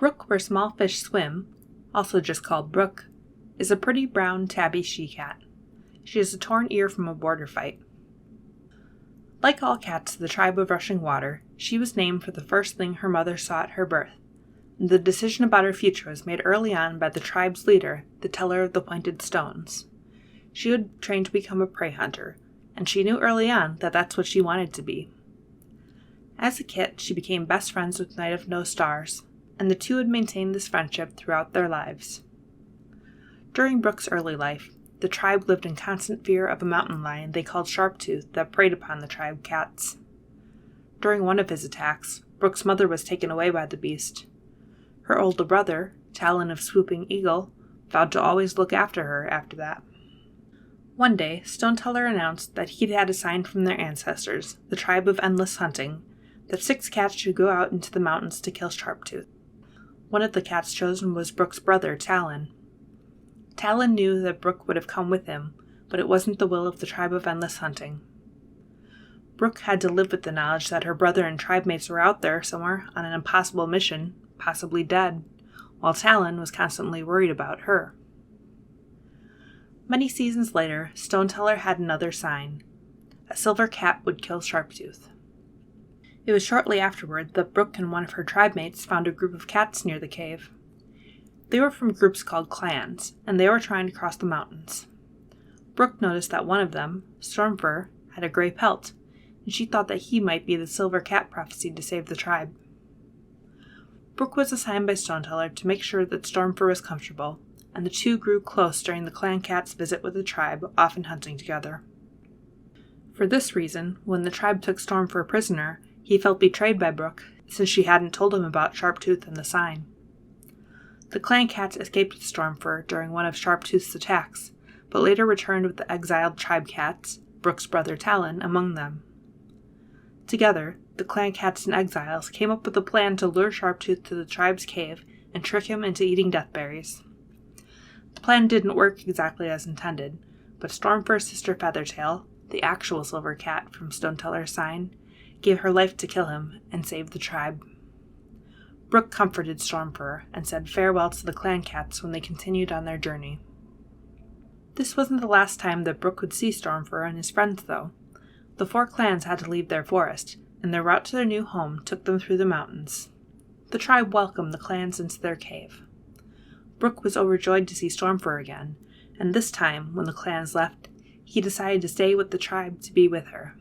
Brook, where small fish swim, also just called Brook, is a pretty brown tabby she-cat. She has a torn ear from a border fight. Like all cats of the tribe of Rushing Water, she was named for the first thing her mother saw at her birth. The decision about her future was made early on by the tribe's leader, the Teller of the Pointed Stones. She would train to become a prey hunter, and she knew early on that that's what she wanted to be. As a kit, she became best friends with Knight of No Stars, and the two would maintain this friendship throughout their lives. During Brook's early life, the tribe lived in constant fear of a mountain lion they called Sharptooth that preyed upon the tribe cats. During one of his attacks, Brook's mother was taken away by the beast. Her older brother, Talon of Swooping Eagle, vowed to always look after her after that. One day, Stoneteller announced that he'd had a sign from their ancestors, the tribe of Endless Hunting, that 6 cats should go out into the mountains to kill Sharptooth. One of the cats chosen was Brook's brother, Talon. Talon knew that Brook would have come with him, but it wasn't the will of the tribe of Endless Hunting. Brook had to live with the knowledge that her brother and tribe mates were out there somewhere on an impossible mission, possibly dead, while Talon was constantly worried about her. Many seasons later, Stoneteller had another sign. A silver cat would kill Sharptooth. It was shortly afterward that Brook and one of her tribe mates found a group of cats near the cave. They were from groups called clans, and they were trying to cross the mountains. Brook noticed that one of them, Stormfur, had a gray pelt, and she thought that he might be the silver cat prophesied to save the tribe. Brook was assigned by Stoneteller to make sure that Stormfur was comfortable, and the two grew close during the clan cat's visit with the tribe, often hunting together. For this reason, when the tribe took Stormfur prisoner, he felt betrayed by Brook, since she hadn't told him about Sharptooth and the sign. The clan cats escaped with Stormfur during one of Sharptooth's attacks, but later returned with the exiled tribe cats, Brook's brother Talon, among them. Together, the clan cats and exiles came up with a plan to lure Sharptooth to the tribe's cave and trick him into eating deathberries. The plan didn't work exactly as intended, but Stormfur's sister Feathertail, the actual silver cat from Stoneteller's sign, gave her life to kill him and save the tribe. Brook comforted Stormfur and said farewell to the clan cats when they continued on their journey. This wasn't the last time that Brook would see Stormfur and his friends, though. The 4 clans had to leave their forest, and their route to their new home took them through the mountains. The tribe welcomed the clans into their cave. Brook was overjoyed to see Stormfur again, and this time, when the clans left, he decided to stay with the tribe to be with her.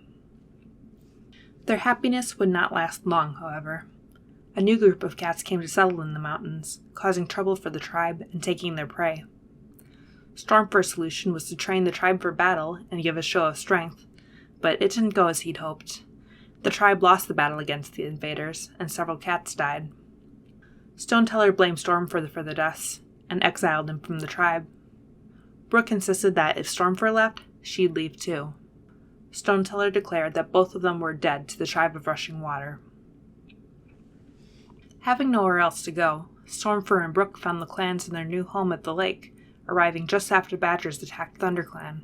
Their happiness would not last long, however. A new group of cats came to settle in the mountains, causing trouble for the tribe and taking their prey. Stormfur's solution was to train the tribe for battle and give a show of strength, but it didn't go as he'd hoped. The tribe lost the battle against the invaders, and several cats died. Stoneteller blamed Stormfur for the deaths, and exiled him from the tribe. Brook insisted that if Stormfur left, she'd leave too. Stoneteller declared that both of them were dead to the tribe of Rushing Water. Having nowhere else to go, Stormfur and Brook found the clans in their new home at the lake, arriving just after Badgers attacked ThunderClan.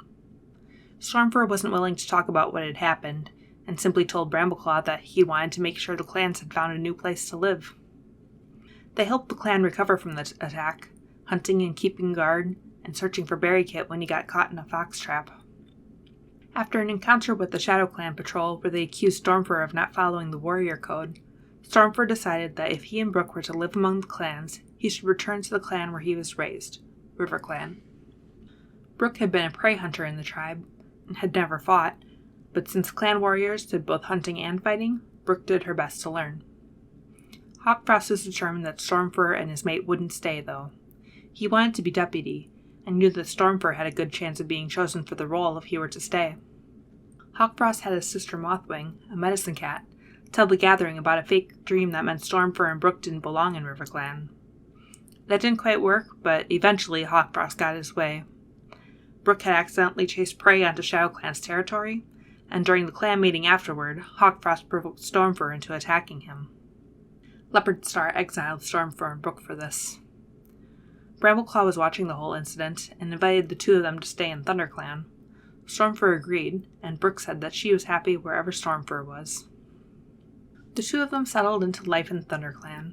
Stormfur wasn't willing to talk about what had happened, and simply told Brambleclaw that he wanted to make sure the clans had found a new place to live. They helped the clan recover from the attack, hunting and keeping guard, and searching for Berrykit when he got caught in a fox trap. After an encounter with the Shadow Clan patrol where they accused Stormfur of not following the warrior code, Stormfur decided that if he and Brook were to live among the clans, he should return to the clan where he was raised, River Clan. Brook had been a prey hunter in the tribe, and had never fought, but since clan warriors did both hunting and fighting, Brook did her best to learn. Hawkfrost was determined that Stormfur and his mate wouldn't stay, though. He wanted to be deputy, and knew that Stormfur had a good chance of being chosen for the role if he were to stay. Hawkfrost had his sister Mothwing, a medicine cat, tell the gathering about a fake dream that meant Stormfur and Brook didn't belong in RiverClan. That didn't quite work, but eventually Hawkfrost got his way. Brook had accidentally chased prey onto ShadowClan's territory, and during the clan meeting afterward, Hawkfrost provoked Stormfur into attacking him. Leopardstar exiled Stormfur and Brook for this. Brambleclaw was watching the whole incident, and invited the two of them to stay in ThunderClan. Stormfur agreed, and Brook said that she was happy wherever Stormfur was. The two of them settled into life in ThunderClan.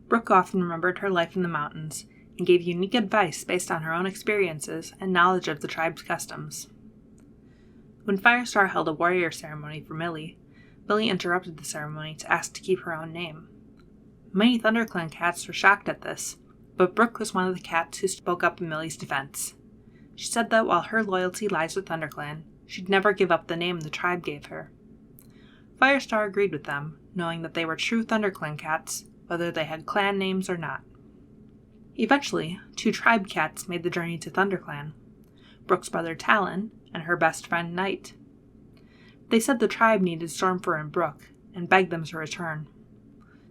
Brook often remembered her life in the mountains and gave unique advice based on her own experiences and knowledge of the tribe's customs. When Firestar held a warrior ceremony for Millie interrupted the ceremony to ask to keep her own name. Many ThunderClan cats were shocked at this, but Brook was one of the cats who spoke up in Millie's defense. She said that while her loyalty lies with ThunderClan, she'd never give up the name the tribe gave her. Firestar agreed with them, knowing that they were true ThunderClan cats, whether they had clan names or not. Eventually, 2 tribe cats made the journey to ThunderClan, Brook's brother Talon and her best friend Night. They said the tribe needed Stormfur and Brook, and begged them to return.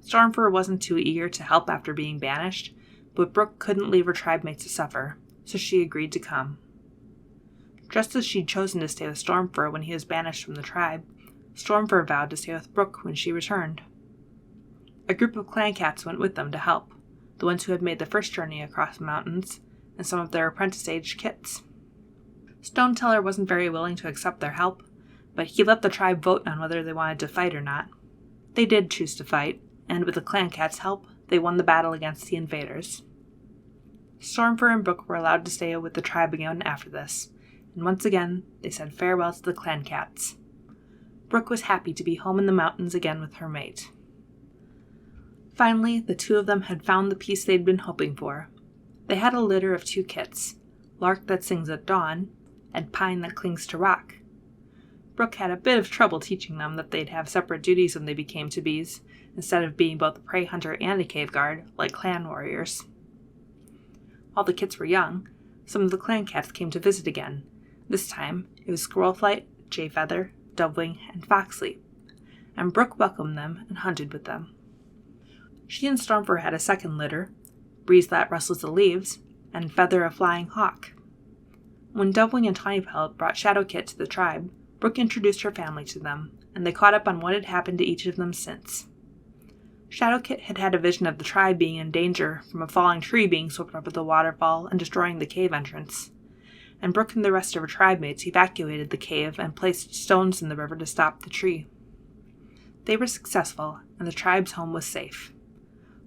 Stormfur wasn't too eager to help after being banished, but Brook couldn't leave her tribe mates to suffer, so she agreed to come. Just as she'd chosen to stay with Stormfur when he was banished from the tribe, Stormfur vowed to stay with Brook when she returned. A group of clan cats went with them to help, the ones who had made the first journey across the mountains, and some of their apprentice-age kits. Stoneteller wasn't very willing to accept their help, but he let the tribe vote on whether they wanted to fight or not. They did choose to fight, and with the clan cats' help, they won the battle against the invaders. Stormfur and Brook were allowed to stay with the tribe again after this, and once again they said farewell to the clan cats. Brook was happy to be home in the mountains again with her mate. Finally, the 2 of them had found the peace they'd been hoping for. They had a litter of 2 kits, Lark that sings at dawn, and Pine that clings to rock. Brook had a bit of trouble teaching them that they'd have separate duties when they became to bees, instead of being both a prey hunter and a cave guard, like clan warriors. While the kits were young, some of the clan cats came to visit again. This time, it was Squirrelflight, Jayfeather, Dovewing, and Foxleap, and Brook welcomed them and hunted with them. She and Stormfur had a second litter, Breeze that rustles the leaves, and Feather a flying hawk. When Dovewing and Tawnypelt brought Shadowkit to the tribe, Brook introduced her family to them, and they caught up on what had happened to each of them since. Shadowkit had had a vision of the tribe being in danger from a falling tree being swept up with the waterfall and destroying the cave entrance, and Brook and the rest of her tribe mates evacuated the cave and placed stones in the river to stop the tree. They were successful, and the tribe's home was safe.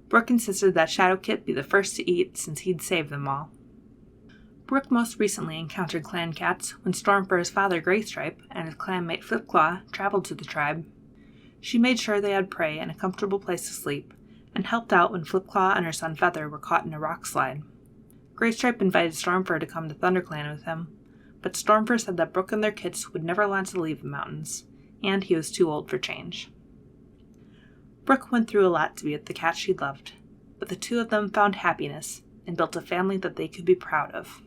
Brook insisted that Shadowkit be the first to eat since he'd saved them all. Brook most recently encountered clan cats when Stormfur's father Graystripe and his clanmate Flipclaw traveled to the tribe. She made sure they had prey and a comfortable place to sleep, and helped out when Flipclaw and her son Feather were caught in a rock slide. Graystripe invited Stormfur to come to ThunderClan with him, but Stormfur said that Brook and their kits would never want to leave the mountains, and he was too old for change. Brook went through a lot to be with the cat she loved, but the 2 of them found happiness and built a family that they could be proud of.